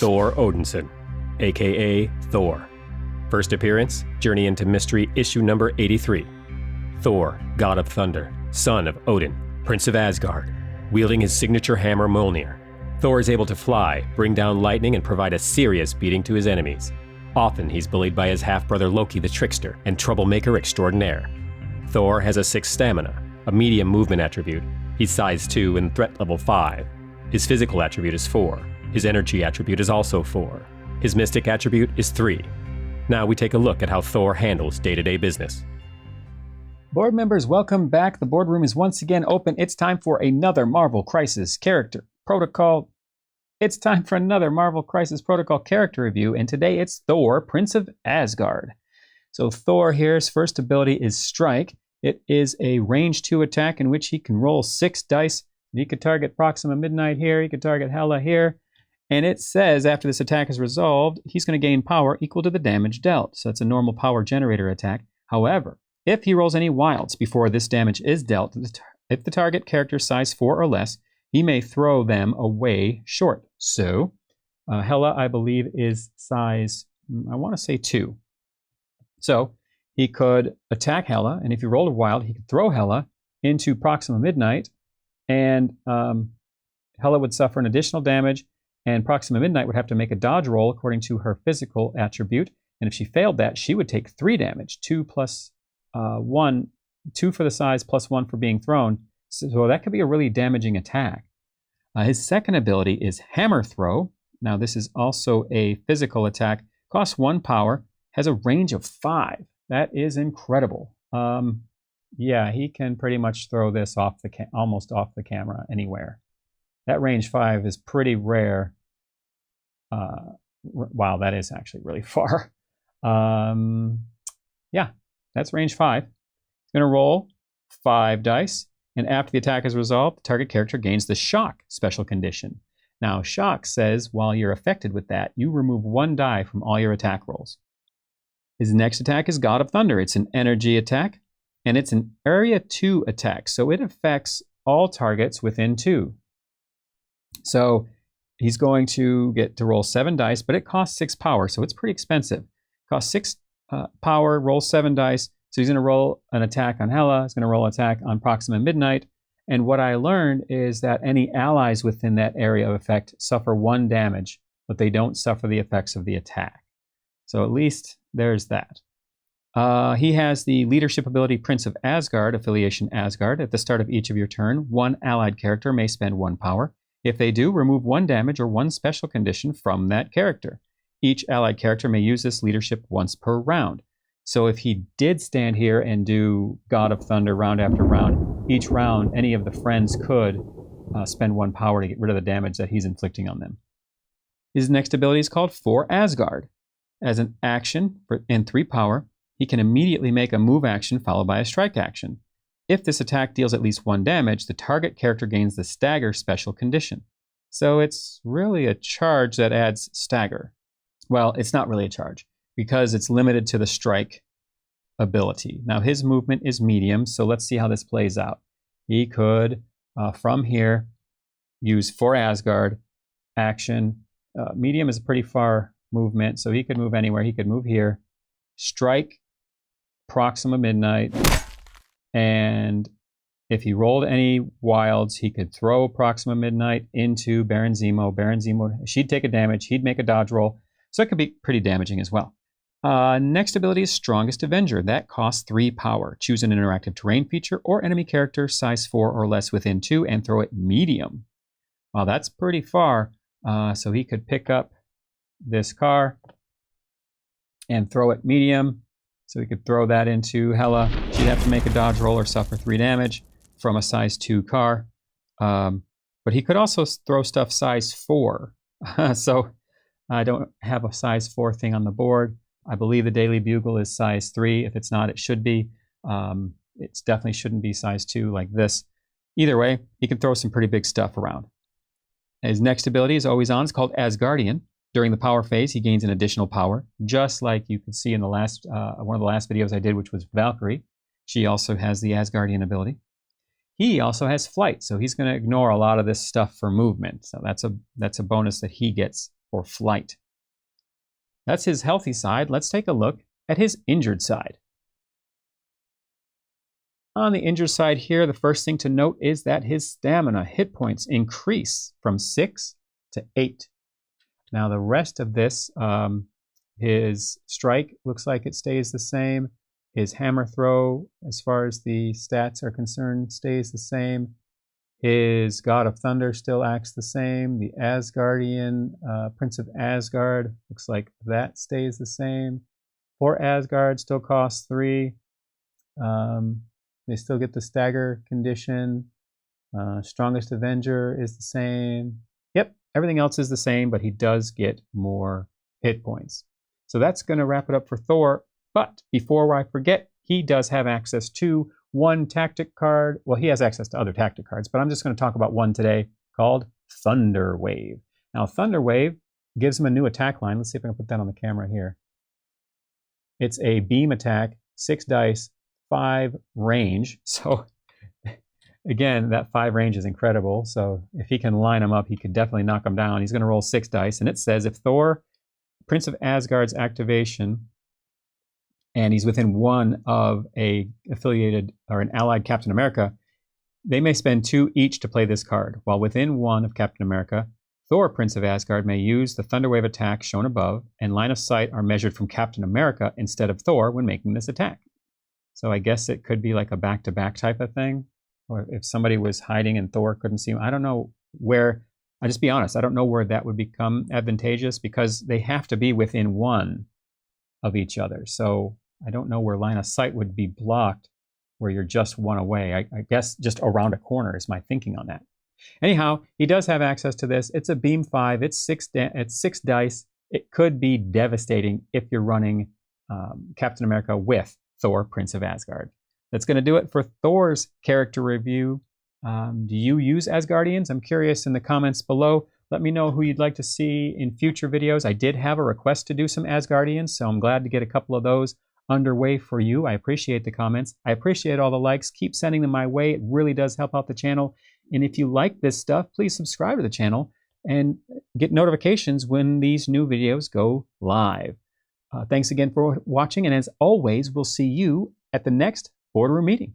Thor Odinson, aka Thor. First appearance, Journey into Mystery issue number 83. Thor, god of thunder, son of Odin, prince of Asgard, wielding his signature hammer Mjolnir. Thor is able to fly, bring down lightning, and provide a serious beating to his enemies. Often he's bullied by his half-brother Loki the trickster and troublemaker extraordinaire. Thor has a 6 stamina, a medium movement attribute. He's size 2 and threat level 5. His physical attribute is 4. His energy attribute is also 4. His mystic attribute is 3. Now we take a look at how Thor handles day-to-day business. Board members, welcome back. The boardroom is once again open. It's time for another Marvel Crisis character protocol. It's time for another Marvel Crisis Protocol character review, and today it's Thor, Prince of Asgard. So Thor here's first ability is Strike. It is a range 2 attack in which he can roll 6 dice. He could target Proxima Midnight here, he could target Hela here, and it says after this attack is resolved, he's going to gain power equal to the damage dealt. So it's a normal power generator attack. However, if he rolls any wilds before this damage is dealt, if the target character is size 4 or less, he may throw them away short. So, Hela, I believe, is size, I want to say 2. So, he could attack Hela, and if he rolled a wild, he could throw Hela into Proxima Midnight, and Hela would suffer an additional damage, and Proxima Midnight would have to make a dodge roll according to her physical attribute, and if she failed that, she would take 3 damage, 2 plus 1, 2 for the size plus 1 for being thrown. So that could be a really damaging attack. His second ability is Hammer Throw. Now this is also a physical attack. Costs 1 power. Has a range of 5. That is incredible. Yeah, he can pretty much throw this off almost off the camera anywhere. That range 5 is pretty rare. Wow, that is actually really far. Yeah, that's range 5. He's going to roll 5 dice. And after the attack is resolved, the target character gains the Shock special condition. Now, Shock says while you're affected with that, you remove 1 die from all your attack rolls. His next attack is God of Thunder. It's an energy attack, and it's an area 2 attack, so it affects all targets within 2. So he's going to get to roll 7 dice, but it costs 6 power, so it's pretty expensive. Costs 6 power, roll 7 dice. So he's going to roll an attack on Hela, he's going to roll an attack on Proxima Midnight, and what I learned is that any allies within that area of effect suffer 1 damage, but they don't suffer the effects of the attack. So at least there's that. He has the leadership ability Prince of Asgard, affiliation Asgard. At the start of each of your turn, 1 allied character may spend 1 power. If they do, remove 1 damage or 1 special condition from that character. Each allied character may use this leadership once per round. So if he did stand here and do God of Thunder round after round, each round any of the friends could spend 1 power to get rid of the damage that he's inflicting on them. His next ability is called For Asgard. As an action and 3 power, he can immediately make a move action followed by a strike action. If this attack deals at least 1 damage, the target character gains the Stagger special condition. So it's really a charge that adds Stagger. Well, it's not really a charge, because it's limited to the strike ability. Now his movement is medium, so let's see how this plays out. He could, from here, use For Asgard, action. Medium is a pretty far movement, so he could move anywhere. He could move here, strike Proxima Midnight, and if he rolled any wilds, he could throw Proxima Midnight into Baron Zemo. Baron Zemo, she'd take a damage, he'd make a dodge roll, so it could be pretty damaging as well. Next ability is Strongest Avenger. That costs 3 power. Choose an interactive terrain feature or enemy character size 4 or less within 2 and throw it medium. Well, that's pretty far. So he could pick up this car and throw it medium. So he could throw that into Hela. She'd have to make a dodge roll or suffer 3 damage from a size 2 car. But he could also throw stuff size 4. So I don't have a size 4 thing on the board. I believe the Daily Bugle is size 3. If it's not, it should be. It definitely shouldn't be size 2 like this. Either way, he can throw some pretty big stuff around. His next ability is always on. It's called Asgardian. During the power phase, he gains an additional power, just like you could see in the last one of the last videos I did, which was Valkyrie. She also has the Asgardian ability. He also has flight, so he's going to ignore a lot of this stuff for movement. So that's a bonus that he gets for flight. That's his healthy side. Let's take a look at his injured side. On the injured side here, the first thing to note is that his stamina hit points increase from 6 to 8. Now the rest of this, his strike looks like it stays the same. His hammer throw, as far as the stats are concerned, stays the same. His God of Thunder still acts the same. The Asgardian, Prince of Asgard, looks like that stays the same. For Asgard, still costs 3. They still get the stagger condition. Strongest Avenger is the same. Yep, everything else is the same, but he does get more hit points. So that's going to wrap it up for Thor. But before I forget, he does have access to one tactic card. Well, he has access to other tactic cards, but I'm just going to talk about one today called Thunder Wave. Now, Thunder Wave gives him a new attack line. Let's see if I can put that on the camera here. It's a beam attack, 6 dice, 5 range. So again, that 5 range is incredible. So if he can line them up, he could definitely knock them down. He's going to roll 6 dice. And it says if Thor, Prince of Asgard's activation, and he's within 1 of a affiliated or an allied Captain America, they may spend 2 each to play this card. While within 1 of Captain America, Thor, Prince of Asgard, may use the Thunderwave attack shown above, and line of sight are measured from Captain America instead of Thor when making this attack. So I guess it could be like a back-to-back type of thing. Or if somebody was hiding and Thor couldn't see him, I don't know where, I'll just be honest, I don't know where that would become advantageous because they have to be within 1 of each other. So I don't know where line of sight would be blocked where you're just 1 away. I guess just around a corner is my thinking on that. Anyhow, he does have access to this. It's a beam 5. It's 6 dice. It could be devastating if you're running Captain America with Thor, Prince of Asgard. That's going to do it for Thor's character review. Do you use Asgardians? I'm curious in the comments below. Let me know who you'd like to see in future videos. I did have a request to do some Asgardians, so I'm glad to get a couple of those underway for you. I appreciate the comments. I appreciate all the likes. Keep sending them my way. It really does help out the channel. And if you like this stuff, please subscribe to the channel and get notifications when these new videos go live. Thanks again for watching. And as always, we'll see you at the next BoardRoom meeting.